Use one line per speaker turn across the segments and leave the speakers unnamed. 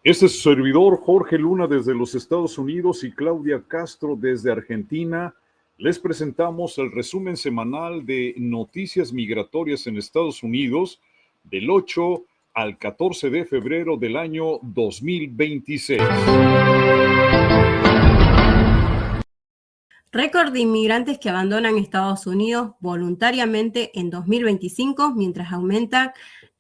Este es su servidor Jorge Luna desde los Estados Unidos y Claudia Castro desde Argentina. Les presentamos el resumen semanal de noticias migratorias en Estados Unidos del 8 al 14 de febrero del año 2026.
Récord de inmigrantes que abandonan Estados Unidos voluntariamente en 2025 mientras aumentan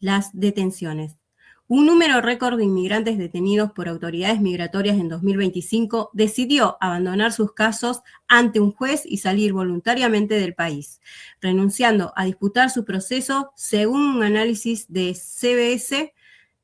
las detenciones. Un número récord de inmigrantes detenidos por autoridades migratorias en 2025 decidió abandonar sus casos ante un juez y salir voluntariamente del país, renunciando a disputar su proceso. Según un análisis de CBS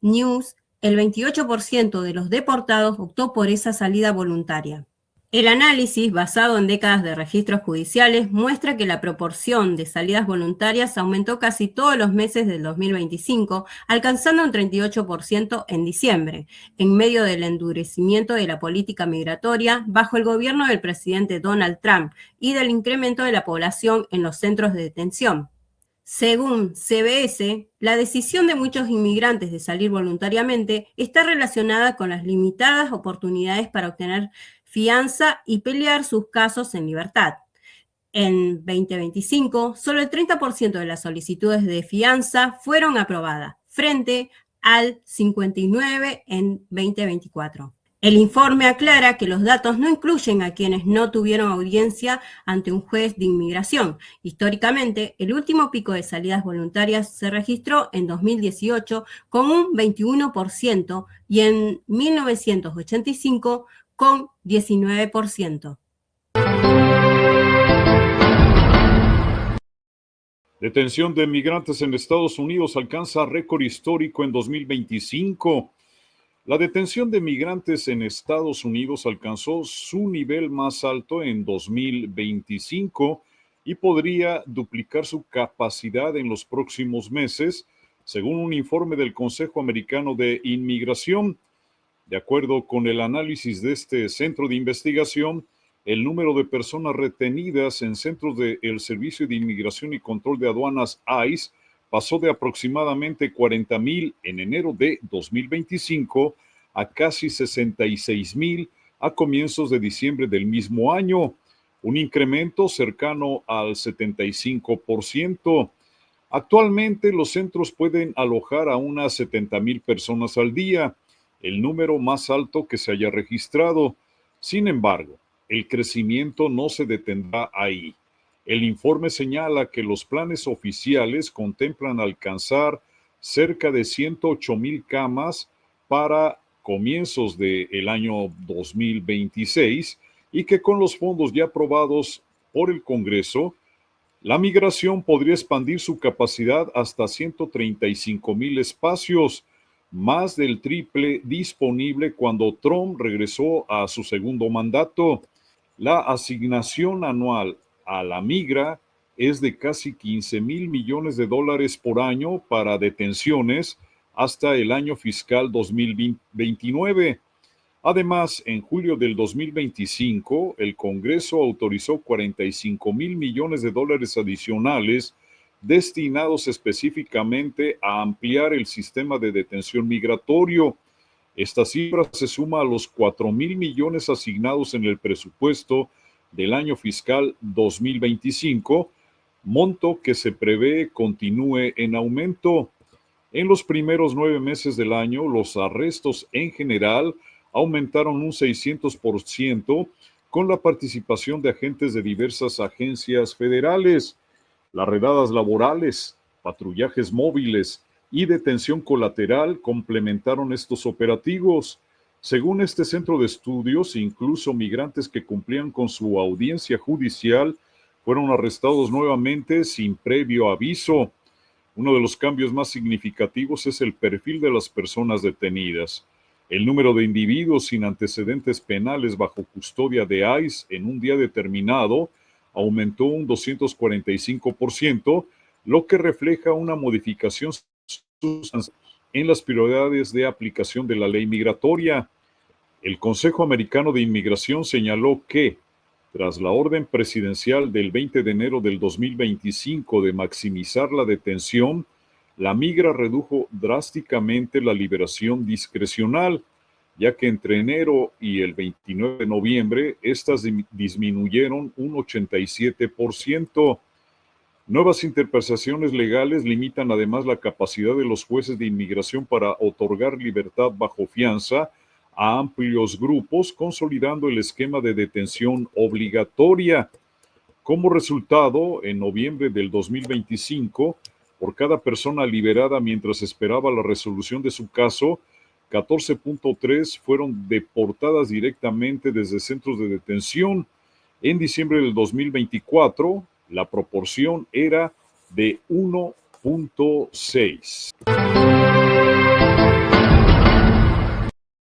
News, el 28% de los deportados optó por esa salida voluntaria. El análisis, basado en décadas de registros judiciales, muestra que la proporción de salidas voluntarias aumentó casi todos los meses del 2025, alcanzando un 38% en diciembre, en medio del endurecimiento de la política migratoria bajo el gobierno del presidente Donald Trump y del incremento de la población en los centros de detención. Según CBS, la decisión de muchos inmigrantes de salir voluntariamente está relacionada con las limitadas oportunidades para obtener fianza y pelear sus casos en libertad. En 2025, solo el 30% de las solicitudes de fianza fueron aprobadas, frente al 59% en 2024. El informe aclara que los datos no incluyen a quienes no tuvieron audiencia ante un juez de inmigración. Históricamente, el último pico de salidas voluntarias se registró en 2018 con un 21% y en 1985 con 19%.
Detención de migrantes en Estados Unidos alcanza récord histórico en 2025. La detención de migrantes en Estados Unidos alcanzó su nivel más alto en 2025 y podría duplicar su capacidad en los próximos meses, según un informe del Consejo Americano de Inmigración. De acuerdo con el análisis de este centro de investigación, el número de personas retenidas en centros del Servicio de Inmigración y Control de Aduanas ICE pasó de aproximadamente 40,000 en enero de 2025 a casi 66,000 a comienzos de diciembre del mismo año, un incremento cercano al 75%. Actualmente los centros pueden alojar a unas 70,000 personas al día, el número más alto que se haya registrado. Sin embargo, el crecimiento no se detendrá ahí. El informe señala que los planes oficiales contemplan alcanzar cerca de 108,000 camas para comienzos del año 2026 y que con los fondos ya aprobados por el Congreso, la migración podría expandir su capacidad hasta 135,000 espacios, más del triple disponible cuando Trump regresó a su segundo mandato. La asignación anual a la migra es de casi 15,000 millones de dólares por año para detenciones hasta el año fiscal 2029. Además, en julio del 2025, el Congreso autorizó 45,000 millones de dólares adicionales destinados específicamente a ampliar el sistema de detención migratorio. Esta cifra se suma a los 4,000 millones asignados en el presupuesto del año fiscal 2025, monto que se prevé continúe en aumento. En los primeros 9 meses del año, los arrestos en general aumentaron un 600% con la participación de agentes de diversas agencias federales. Las redadas laborales, patrullajes móviles y detención colateral complementaron estos operativos. Según este centro de estudios, incluso migrantes que cumplían con su audiencia judicial fueron arrestados nuevamente sin previo aviso. Uno de los cambios más significativos es el perfil de las personas detenidas. El número de individuos sin antecedentes penales bajo custodia de ICE en un día determinado aumentó un 245%, lo que refleja una modificación sustancial en las prioridades de aplicación de la ley migratoria. El Consejo Americano de Inmigración señaló que, tras la orden presidencial del 20 de enero del 2025 de maximizar la detención, la migra redujo drásticamente la liberación discrecional. ya que entre enero y el 29 de noviembre estas disminuyeron un 87%. Nuevas interpretaciones legales limitan además la capacidad de los jueces de inmigración para otorgar libertad bajo fianza a amplios grupos, consolidando el esquema de detención obligatoria. Como resultado, en noviembre del 2025, por cada persona liberada mientras esperaba la resolución de su caso, 14.3 fueron deportadas directamente desde centros de detención. En diciembre del 2024, la proporción era de 1.6.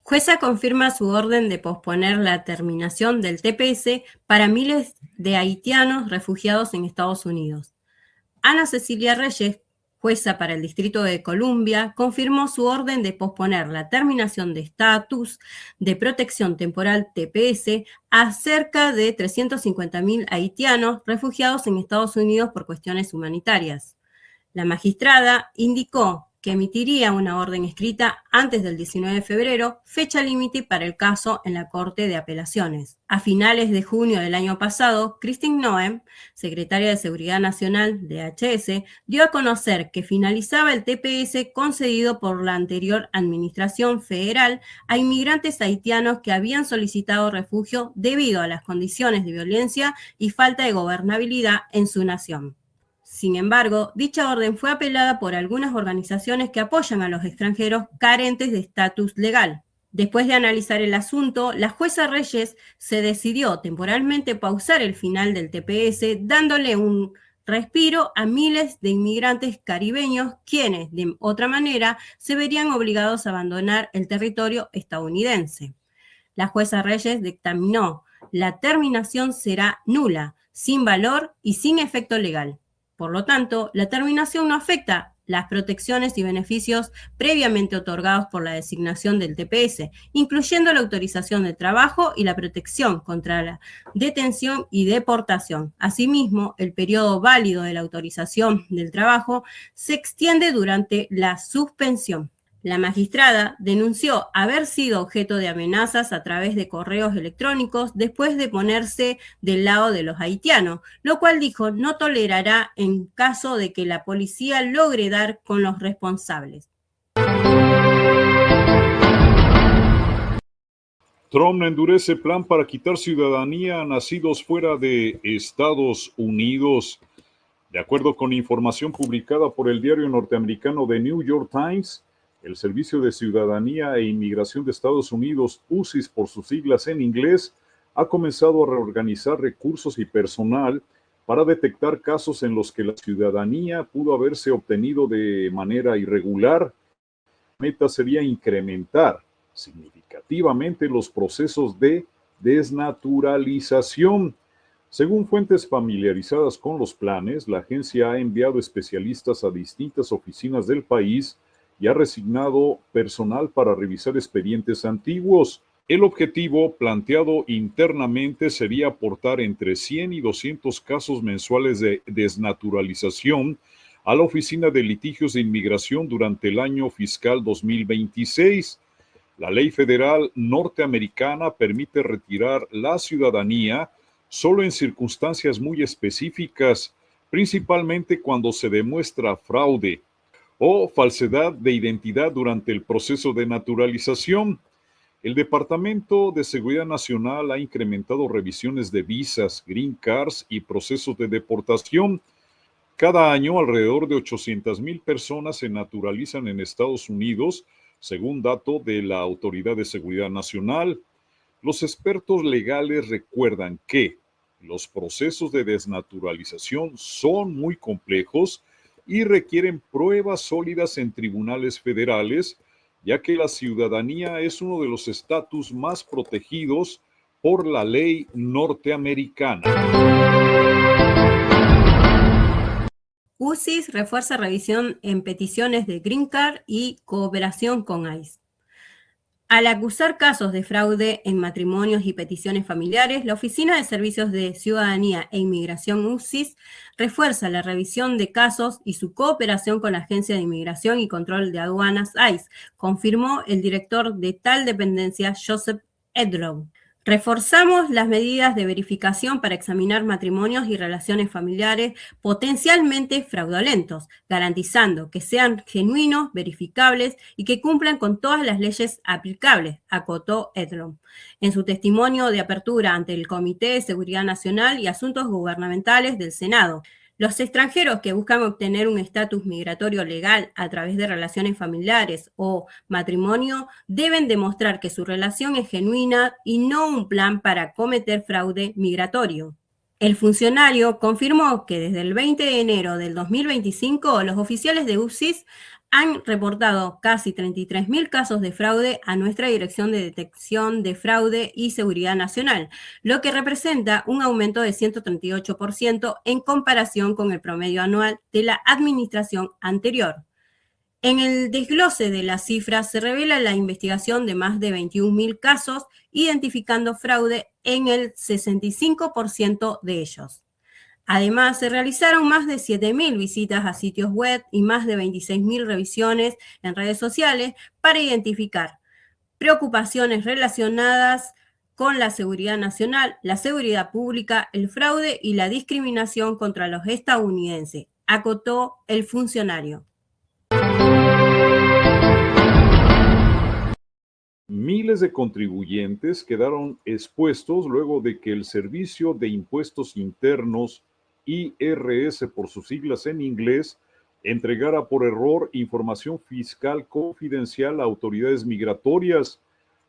Jueza confirma su orden de posponer la terminación del TPS para miles de haitianos refugiados en Estados Unidos. Ana Cecilia Reyes, jueza para el Distrito de Columbia, confirmó su orden de posponer la terminación de estatus de protección temporal TPS a cerca de 350.000 haitianos refugiados en Estados Unidos por cuestiones humanitarias. La magistrada indicó que emitiría una orden escrita antes del 19 de febrero, fecha límite para el caso en la Corte de Apelaciones. A finales de junio del año pasado, Christine Noem, secretaria de Seguridad Nacional de HS, dio a conocer que finalizaba el TPS concedido por la anterior administración federal a inmigrantes haitianos que habían solicitado refugio debido a las condiciones de violencia y falta de gobernabilidad en su nación. Sin embargo, dicha orden fue apelada por algunas organizaciones que apoyan a los extranjeros carentes de estatus legal. Después de analizar el asunto, la jueza Reyes se decidió temporalmente pausar el final del TPS, dándole un respiro a miles de inmigrantes caribeños, quienes, de otra manera, se verían obligados a abandonar el territorio estadounidense. La jueza Reyes dictaminó: la terminación será nula, sin valor y sin efecto legal. Por lo tanto, la terminación no afecta las protecciones y beneficios previamente otorgados por la designación del TPS, incluyendo la autorización de trabajo y la protección contra la detención y deportación. Asimismo, el periodo válido de la autorización del trabajo se extiende durante la suspensión. La magistrada denunció haber sido objeto de amenazas a través de correos electrónicos después de ponerse del lado de los haitianos, lo cual dijo no tolerará en caso de que la policía logre dar con los responsables.
Trump endurece plan para quitar ciudadanía a nacidos fuera de Estados Unidos. De acuerdo con información publicada por el diario norteamericano The New York Times, el Servicio de Ciudadanía e Inmigración de Estados Unidos, USIS por sus siglas en inglés, ha comenzado a reorganizar recursos y personal para detectar casos en los que la ciudadanía pudo haberse obtenido de manera irregular. La meta sería incrementar significativamente los procesos de desnaturalización. Según fuentes familiarizadas con los planes, la agencia ha enviado especialistas a distintas oficinas del país y ha resignado personal para revisar expedientes antiguos. El objetivo planteado internamente sería aportar entre 100 y 200 casos mensuales de desnaturalización a la Oficina de Litigios de Inmigración durante el año fiscal 2026. La ley federal norteamericana permite retirar la ciudadanía solo en circunstancias muy específicas, principalmente cuando se demuestra fraude o falsedad de identidad durante el proceso de naturalización. El Departamento de Seguridad Nacional ha incrementado revisiones de visas, green cards y procesos de deportación. Cada año, alrededor de 800,000 personas se naturalizan en Estados Unidos, según dato de la Autoridad de Seguridad Nacional. Los expertos legales recuerdan que los procesos de desnaturalización son muy complejos y requieren pruebas sólidas en tribunales federales, ya que la ciudadanía es uno de los estatus más protegidos por la ley norteamericana.
USIS refuerza revisión en peticiones de Green Card y cooperación con ICE. Al acusar casos de fraude en matrimonios y peticiones familiares, la Oficina de Servicios de Ciudadanía e Inmigración UCIS refuerza la revisión de casos y su cooperación con la Agencia de Inmigración y Control de Aduanas ICE, confirmó el director de tal dependencia, Joseph Edlow. Reforzamos las medidas de verificación para examinar matrimonios y relaciones familiares potencialmente fraudulentos, garantizando que sean genuinos, verificables y que cumplan con todas las leyes aplicables, acotó Edlow en su testimonio de apertura ante el Comité de Seguridad Nacional y Asuntos Gubernamentales del Senado. Los extranjeros que buscan obtener un estatus migratorio legal a través de relaciones familiares o matrimonio deben demostrar que su relación es genuina y no un plan para cometer fraude migratorio. El funcionario confirmó que desde el 20 de enero del 2025 los oficiales de UCIS han reportado casi 33.000 casos de fraude a nuestra Dirección de Detección de Fraude y Seguridad Nacional, lo que representa un aumento de 138% en comparación con el promedio anual de la administración anterior. En el desglose de las cifras se revela la investigación de más de 21.000 casos, identificando fraude en el 65% de ellos. Además, se realizaron más de 7.000 visitas a sitios web y más de 26.000 revisiones en redes sociales para identificar preocupaciones relacionadas con la seguridad nacional, la seguridad pública, el fraude y la discriminación contra los estadounidenses, acotó el funcionario.
Miles de contribuyentes quedaron expuestos luego de que el Servicio de Impuestos Internos, IRS por sus siglas en inglés, entregara por error información fiscal confidencial a autoridades migratorias,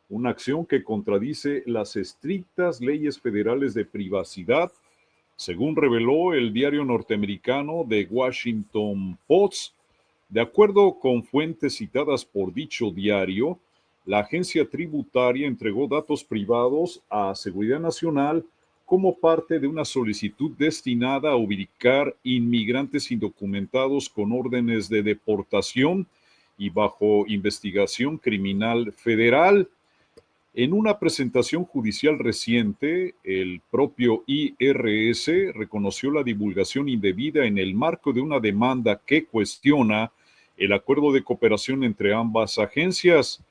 una acción que contradice las estrictas leyes federales de privacidad, según reveló el diario norteamericano The Washington Post. De acuerdo con fuentes citadas por dicho diario, la agencia tributaria entregó datos privados a Seguridad Nacional como parte de una solicitud destinada a ubicar inmigrantes indocumentados con órdenes de deportación y bajo investigación criminal federal. En una presentación judicial reciente, el propio IRS reconoció la divulgación indebida en el marco de una demanda que cuestiona el acuerdo de cooperación entre ambas agencias.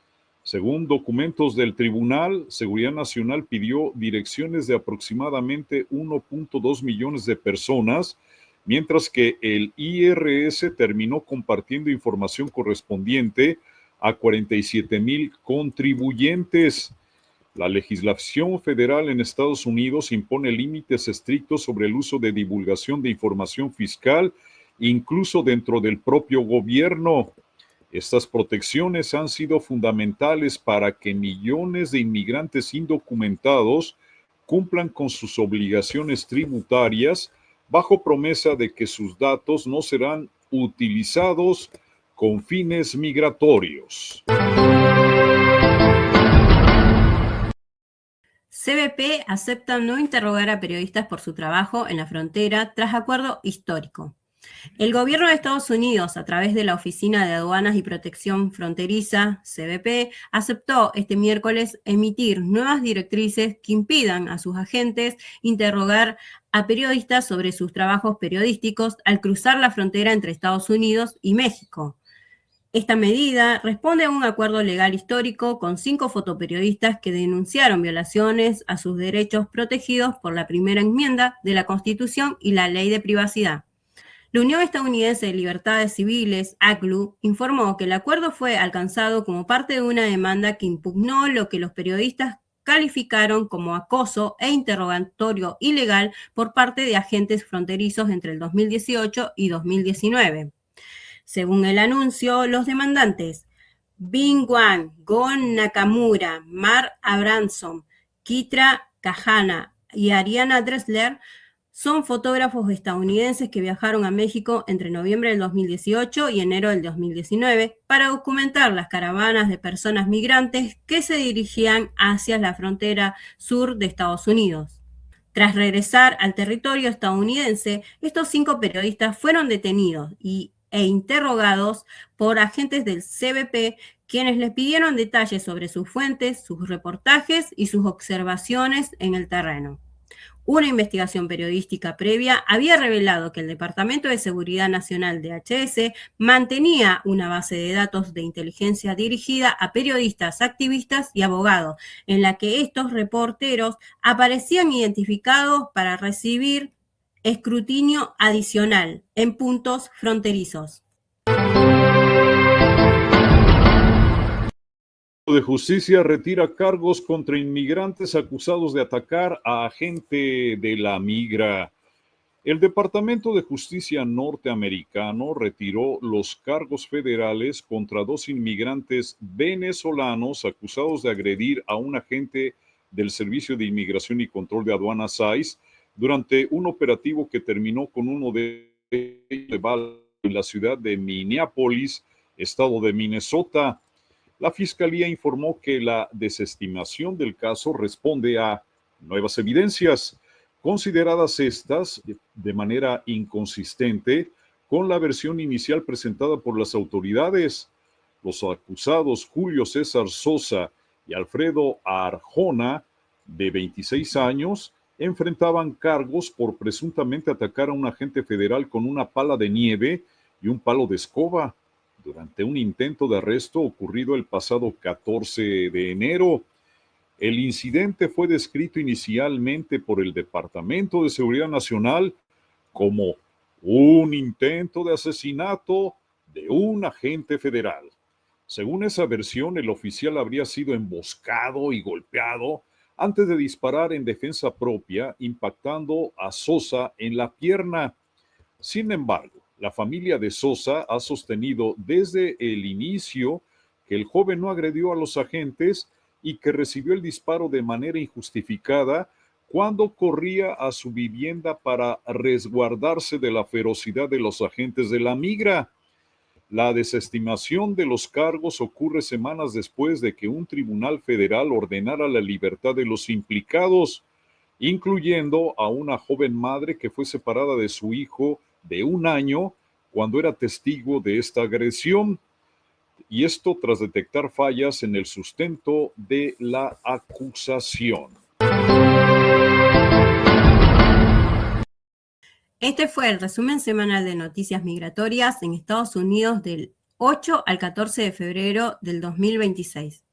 Según documentos del tribunal, Seguridad Nacional pidió direcciones de aproximadamente 1.2 millones de personas, mientras que el IRS terminó compartiendo información correspondiente a 47,000 contribuyentes. La legislación federal en Estados Unidos impone límites estrictos sobre el uso de divulgación de información fiscal, incluso dentro del propio gobierno. Estas protecciones han sido fundamentales para que millones de inmigrantes indocumentados cumplan con sus obligaciones tributarias bajo promesa de que sus datos no serán utilizados con fines migratorios.
CBP acepta no interrogar a periodistas por su trabajo en la frontera tras acuerdo histórico. El gobierno de Estados Unidos, a través de la Oficina de Aduanas y Protección Fronteriza, CBP, aceptó este miércoles emitir nuevas directrices que impidan a sus agentes interrogar a periodistas sobre sus trabajos periodísticos al cruzar la frontera entre Estados Unidos y México. Esta medida responde a un acuerdo legal histórico con 5 fotoperiodistas que denunciaron violaciones a sus derechos protegidos por la primera enmienda de la Constitución y la Ley de Privacidad. La Unión Estadounidense de Libertades Civiles, ACLU, informó que el acuerdo fue alcanzado como parte de una demanda que impugnó lo que los periodistas calificaron como acoso e interrogatorio ilegal por parte de agentes fronterizos entre el 2018 y 2019. Según el anuncio, los demandantes Bing Wang, Gon Nakamura, Mark Abramson, Kitra Kahana y Ariana Dressler son fotógrafos estadounidenses que viajaron a México entre noviembre del 2018 y enero del 2019 para documentar las caravanas de personas migrantes que se dirigían hacia la frontera sur de Estados Unidos. Tras regresar al territorio estadounidense, estos 5 periodistas fueron detenidos e interrogados por agentes del CBP quienes les pidieron detalles sobre sus fuentes, sus reportajes y sus observaciones en el terreno. Una investigación periodística previa había revelado que el Departamento de Seguridad Nacional de DHS mantenía una base de datos de inteligencia dirigida a periodistas, activistas y abogados, en la que estos reporteros aparecían identificados para recibir escrutinio adicional en puntos fronterizos.
De Justicia retira cargos contra inmigrantes acusados de atacar a agente de la migra. El Departamento de Justicia norteamericano retiró los cargos federales contra 2 inmigrantes venezolanos acusados de agredir a un agente del Servicio de Inmigración y Control de Aduanas ICE durante un operativo que terminó con uno de ellos en la ciudad de Minneapolis, estado de Minnesota. La Fiscalía informó que la desestimación del caso responde a nuevas evidencias, consideradas estas de manera inconsistente con la versión inicial presentada por las autoridades. Los acusados Julio César Sosa y Alfredo Arjona, de 26 años, enfrentaban cargos por presuntamente atacar a un agente federal con una pala de nieve y un palo de escoba durante un intento de arresto ocurrido el pasado 14 de enero. El incidente fue descrito inicialmente por el Departamento de Seguridad Nacional como un intento de asesinato de un agente federal. Según esa versión, el oficial habría sido emboscado y golpeado antes de disparar en defensa propia, impactando a Sosa en la pierna. Sin embargo, la familia de Sosa ha sostenido desde el inicio que el joven no agredió a los agentes y que recibió el disparo de manera injustificada cuando corría a su vivienda para resguardarse de la ferocidad de los agentes de la migra. La desestimación de los cargos ocurre semanas después de que un tribunal federal ordenara la libertad de los implicados, incluyendo a una joven madre que fue separada de su hijo de 1 año cuando era testigo de esta agresión, y esto tras detectar fallas en el sustento de la acusación.
Este fue el resumen semanal de noticias migratorias en Estados Unidos del 8 al 14 de febrero del 2026.